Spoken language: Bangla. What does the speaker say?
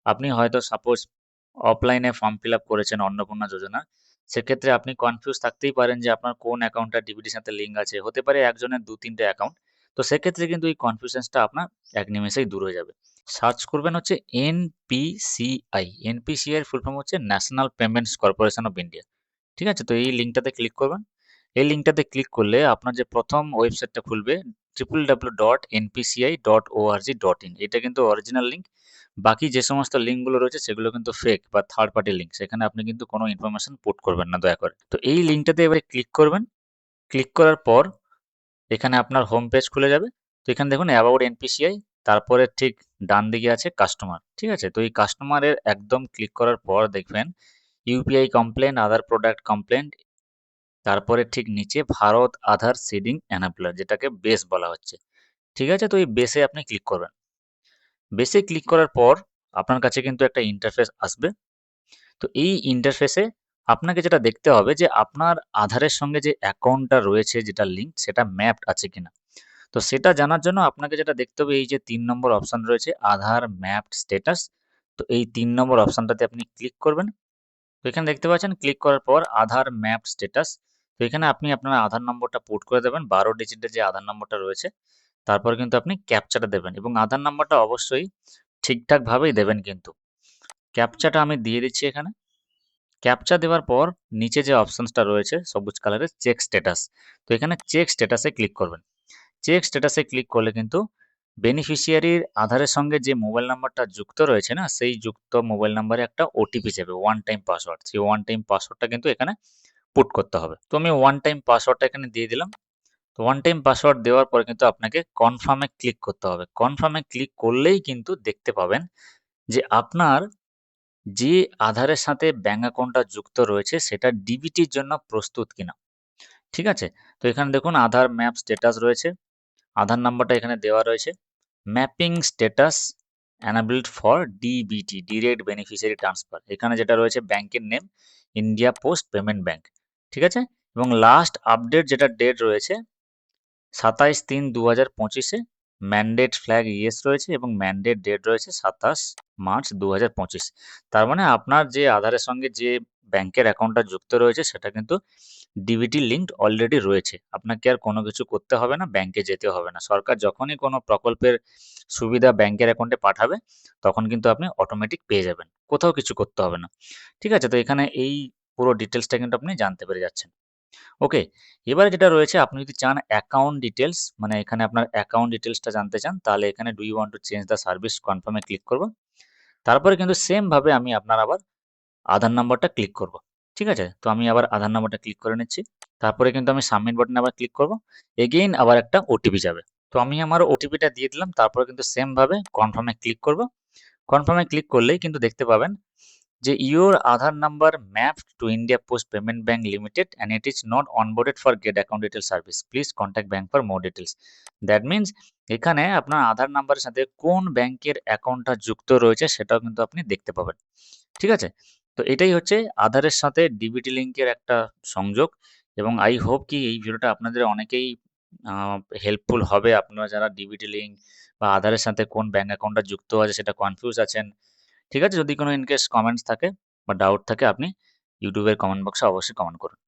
আপনি হয়তো সাপোজ অফলাইনে ফর্ম ফিল আপ করেছেন অন্নপূর্ণা যোজনা, সেক্ষেত্রে আপনি কনফিউজ থাকতেই পারেন যে আপনার কোন অ্যাকাউন্টটা ডিবিটির সাথে লিঙ্ক আছে। হতে পারে একজনের ২-৩টে অ্যাকাউন্ট। তো সেক্ষেত্রে কিন্তু এই কনফিউশনসটা আপনার এক নিমেষেই দূর হয়ে যাবে। সার্চ করবেন হচ্ছে এনপিসিআই। এনপিসিআই এর ফুল ফর্ম হচ্ছে national payments corporation of India. ঠিক আছে? তো এই লিঙ্কটাতে ক্লিক করবেন। এই লিঙ্কটাতে ক্লিক করলে আপনার যে প্রথম ওয়েবসাইটটা খুলবে www.npci.org.in, এটা কিন্তু অরিজিনাল লিঙ্ক। বাকি যে সমস্ত লিঙ্কগুলো রয়েছে সেগুলো কিন্তু ফেক বা থার্ড পার্টি লিঙ্ক। সেখানে আপনি কিন্তু কোনো ইনফরমেশন পুট করবেন না দয়া করে। তো এই লিঙ্কটাতে এবারে ক্লিক করবেন। ক্লিক করার পর এখানে আপনার হোম পেজ খুলে যাবে। তো এখানে দেখুন অ্যাবাউট এনপিসিআই, তারপরে ঠিক ডান দিকে আছে কাস্টমার। ঠিক আছে? তো এই কাস্টমারের একদম ক্লিক করার পর দেখবেন ইউপিআই কমপ্লেন, আদার প্রোডাক্ট কমপ্লেন, তারপরে ঠিক নিচে ভারত আধার সিডিং এনাবলার, যেটাকে বেস বলা হচ্ছে। ঠিক আছে? তো এই বেসে আপনি ক্লিক করবেন। বেসে ক্লিক করার পর আপনার কাছে কিন্তু একটা ইন্টারফেস আসবে। তো এই ইন্টারফেসে আপনাকে যেটা দেখতে হবে যে আপনার আধারের সঙ্গে যে অ্যাকাউন্টটা রয়েছে, যেটা লিঙ্ক, সেটা ম্যাপড আছে কিনা। তো সেটা জানার জন্য আপনাকে যেটা দেখতে হবে, এই যে ৩ নম্বর অপশন রয়েছে আধার ম্যাপড স্ট্যাটাস। তো এই ৩ নম্বর অপশনটাতে আপনি ক্লিক করবেন। তো এখানে দেখতে পাচ্ছেন ক্লিক করার পর আধার ম্যাপড স্ট্যাটাস। তো এখানে আপনি আপনার আধার নম্বরটা পুট করে দেবেন, ১২ ডিজিটের যে আধার নম্বরটা রয়েছে। তারপর কিন্তু আপনি ক্যাপচাটা দেবেন এবং আধার নাম্বারটা অবশ্যই ঠিকঠাকভাবেই দেবেন কিন্তু। ক্যাপচাটা আমি দিয়ে দিচ্ছি এখানে। ক্যাপচা দেওয়ার পর নিচে যে অপশনসটা রয়েছে সবুজ কালারের চেক স্ট্যাটাস, তো এখানে চেক স্ট্যাটাসে ক্লিক করবেন। চেক স্ট্যাটাসে ক্লিক করলে কিন্তু বেনিফিশিয়ারির আধারের সঙ্গে যে মোবাইল নাম্বারটা যুক্ত রয়েছে না, সেই যুক্ত মোবাইল নাম্বারে একটা ওটিপি যাবে, ওয়ান টাইম পাসওয়ার্ড। সেই ওয়ান টাইম পাসওয়ার্ডটা কিন্তু এখানে পুট করতে হবে। তো আমি ওয়ান টাইম পাসওয়ার্ডটা এখানে দিয়ে দিলাম। তো ওয়ান টাইম পাসওয়ার্ড দেওয়ার পরে কিন্তু আপনাকে কনফার্মে ক্লিক করতে হবে। কনফার্মে ক্লিক করলেই কিন্তু দেখতে পাবেন যে আপনার যে আধারের সাথে ব্যাঙ্ক অ্যাকাউন্টটা যুক্ত রয়েছে সেটা ডিবিটির জন্য প্রস্তুত কিনা। ঠিক আছে? তো এখানে দেখুন আধার ম্যাপ স্ট্যাটাস রয়েছে। আধার নাম্বারটা এখানে দেওয়া রয়েছে। Mapping status enabled for DBT, direct beneficiary transfer. এখানে যেটা রয়েছে ব্যাংকের name India post payment bank. ঠিক আছে? এবং লাস্ট আপডেট যেটা ডেট রয়েছে ২৭/৩/২০২৫-এ ম্যান্ডেট ফ্ল্যাগ ইয়েস রয়েছে এবং ম্যান্ডেট ডেট রয়েছে ২৭ মার্চ ২০২৫। তার মানে আপনার যে আধারের সঙ্গে যে ব্যাংকের অ্যাকাউন্টটা যুক্ত রয়েছে সেটা কিন্তু ডিবিটি লিঙ্কড অলরেডি রয়েছে। আপনাকে আর কোনো কিছু করতে হবে না, ব্যাংকে যেতে হবে না। সরকার যখনই কোনো প্রকল্পের সুবিধা ব্যাংকের অ্যাকাউন্টে পাঠাবে তখন কিন্তু আপনি অটোমেটিক পেয়ে যাবেন। কোথাও কিছু করতে হবে না। ঠিক আছে? তো এখানে এই পুরো ডিটেইলসটা কিন্তু আপনি জানতে পেরে যাচ্ছেন। ওকে, এবারে যেটা রয়েছে আপনি যদি চান অ্যাকাউন্ট ডিটেলস, মানে এখানে আপনার অ্যাকাউন্ট ডিটেলসটা জানতে চান, তাহলে এখানে do you want to change the service confirm এ ক্লিক করব। তারপরে কিন্তু সেম ভাবে আমি আপনার আবার আধার নাম্বারটা ক্লিক করব। ঠিক আছে? তো আমি আবার আধার নাম্বারটা ক্লিক করে নিচ্ছি। তারপরে কিন্তু আমি সাবমিট বাটনে আবার ক্লিক করব। এগেইন আবার একটা ওটিপি যাবে। তো আমি আমার ওটিপিটা দিয়ে দিলাম। তারপরে কিন্তু সেম ভাবে কনফার্ম এ ক্লিক করব। কনফার্ম এ ক্লিক করলেই কিন্তু দেখতে পাবেন যে your Aadhaar number mapped to India Post Payment Bank Limited and it is not onboarded for get account detail service. Please contact bank for more details. That means এখানে আপনার আধার নাম্বারের সাথে কোন ব্যাংকের অ্যাকাউন্টটা যুক্ত রয়েছে সেটাও কিন্তু আপনি দেখতে পাবেন। ঠিক আছে? তো এটাই হচ্ছে আধারের সাথে ডিবিটি লিংকের একটা সংযোগ এবং আই হোপ কি এই ভিডিওটা আপনাদের অনেকেই হেল্পফুল হবে। আপনারা যারা ডিবিটি লিংক বা আধারের সাথে কোন ব্যাংক অ্যাকাউন্টটা যুক্ত আছে সেটা কনফিউজ আছেন। ঠিক আছে? যদি কোনো ইনকেস কমেন্টস থাকে বা ডাউট থাকে আপনি ইউটিউবের কমেন্ট বক্সে অবশ্যই কমেন্ট করুন।